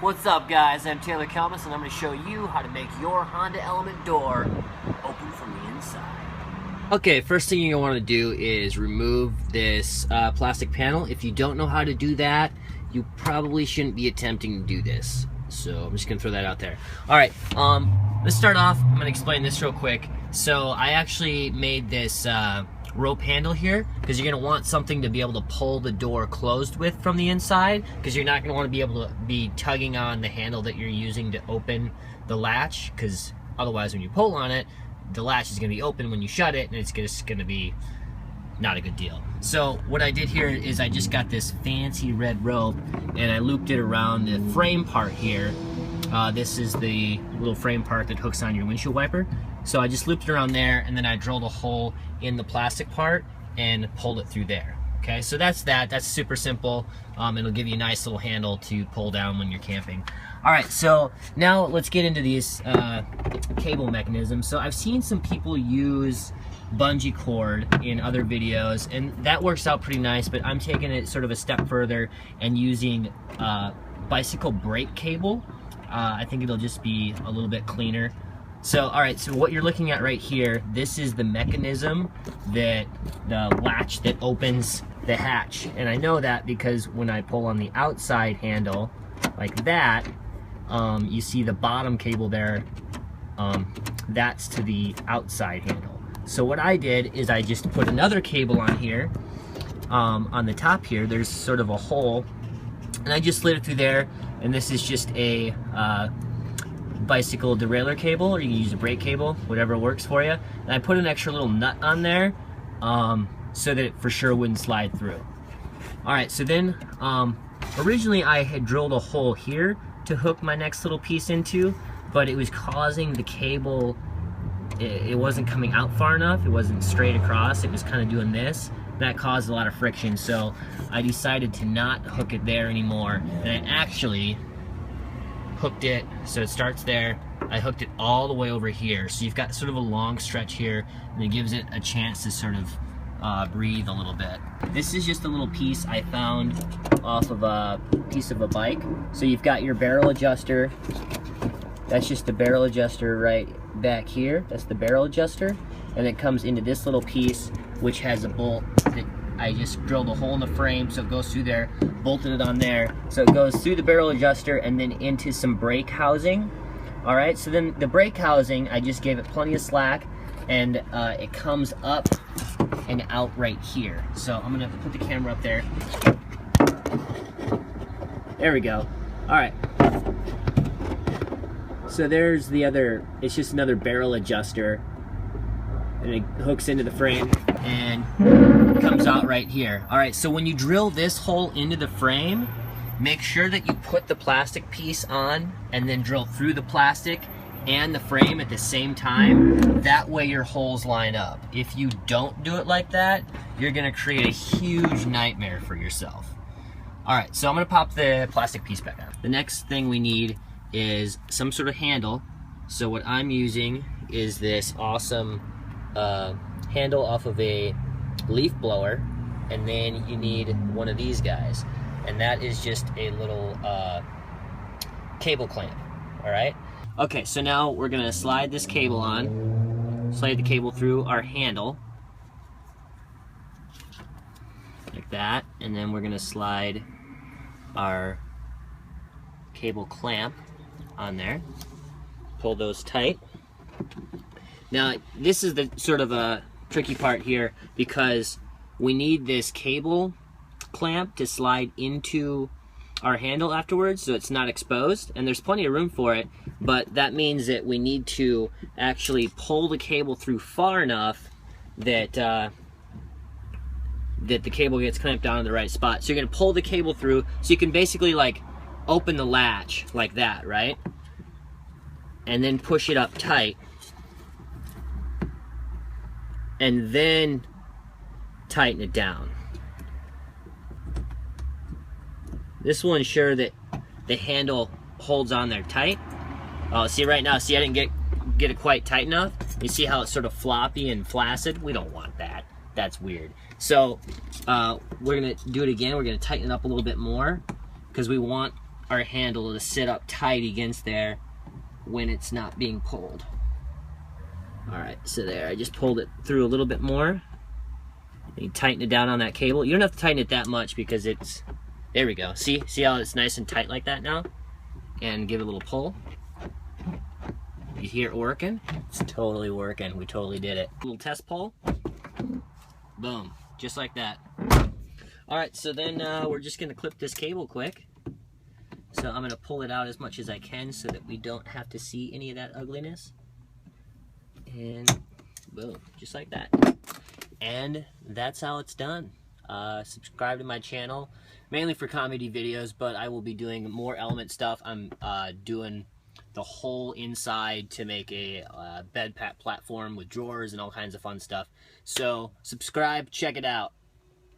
What's up, guys? I'm Taylor Kelmus, and I'm going to show you how to make your Honda Element door open from the inside. Okay, first thing you're going to want to do is remove this plastic panel. If you don't know how to do that, you probably shouldn't be attempting to do this. So I'm just going to throw that out there. All right, let's start off. I'm going to explain this real quick. So I actually made this rope handle here because you're going to want something to be able to pull the door closed with from the inside, because you're not going to want to be able to be tugging on the handle that you're using to open the latch, because otherwise when you pull on it, the latch is going to be open when you shut it, and it's just going to be not a good deal. So what I did here is I just got this fancy red rope and I looped it around the frame part here. This is the little frame part that hooks on your windshield wiper. So I just looped it around there, and then I drilled a hole in the plastic part and pulled it through there. Okay, so that's super simple. It'll give you a nice little handle to pull down when you're camping. All right, so now let's get into these cable mechanisms. So I've seen some people use bungee cord in other videos, and that works out pretty nice, but I'm taking it sort of a step further and using bicycle brake cable. I think it'll just be a little bit cleaner. So, all right, so what you're looking at right here, this is the mechanism, that the latch that opens the hatch. And I know that because when I pull on the outside handle, like that, you see the bottom cable there, that's to the outside handle. So what I did is I just put another cable on here, on the top here, there's sort of a hole, and I just slid it through there, and this is just a bicycle derailleur cable, or you can use a brake cable, whatever works for you. And I put an extra little nut on there so that it for sure wouldn't slide through. All right, so then originally I had drilled a hole here to hook my next little piece into, but it was causing the cable, it wasn't coming out far enough, it wasn't straight across, it was kind of doing this. That caused a lot of friction, so I decided to not hook it there anymore, and I actually hooked it, so it starts there, I hooked it all the way over here, so you've got sort of a long stretch here, and it gives it a chance to sort of breathe a little bit. This is just a little piece I found off of a piece of a bike. So you've got your barrel adjuster, that's just the barrel adjuster right back here, that's the barrel adjuster, and it comes into this little piece which has a bolt that I just drilled a hole in the frame so it goes through there, bolted it on there, so it goes through the barrel adjuster and then into some brake housing. All right, so then the brake housing, I just gave it plenty of slack, and it comes up and out right here. So I'm gonna put the camera up there. There we go. All right. So there's the other, it's just another barrel adjuster, and it hooks into the frame and comes out right here. All right, so when you drill this hole into the frame, make sure that you put the plastic piece on and then drill through the plastic and the frame at the same time. That way your holes line up. If you don't do it like that, you're gonna create a huge nightmare for yourself. All right, so I'm gonna pop the plastic piece back on. The next thing we need is some sort of handle. So what I'm using is this awesome handle off of a leaf blower, and then you need one of these guys, and that is just a little cable clamp. All right, okay, so now we're gonna slide this cable on, slide the cable through our handle like that, and then we're gonna slide our cable clamp on there, pull those tight. Now this is the sort of a tricky part here, because we need this cable clamp to slide into our handle afterwards so it's not exposed, and there's plenty of room for it, but that means that we need to actually pull the cable through far enough that that the cable gets clamped down in the right spot. So you're going to pull the cable through so you can basically like open the latch like that, right? And then push it up tight, and then tighten it down. This will ensure that the handle holds on there tight. Oh, see right now, see I didn't get it quite tight enough? You see how it's sort of floppy and flaccid? We don't want that. That's weird. So we're gonna do it again. We're gonna tighten it up a little bit more, because we want our handle to sit up tight against there when it's not being pulled. Alright, so there, I just pulled it through a little bit more. And you tighten it down on that cable. You don't have to tighten it that much because it's, there we go. See how it's nice and tight like that now? And give it a little pull. You hear it working? It's totally working. We totally did it. Little test pull. Boom. Just like that. Alright, so then we're just going to clip this cable quick. So I'm going to pull it out as much as I can so that we don't have to see any of that ugliness. And boom. Just like that. And that's how it's done. Subscribe to my channel, mainly for comedy videos, but I will be doing more element stuff. I'm doing the whole inside to make a bed platform with drawers and all kinds of fun stuff. So subscribe, check it out.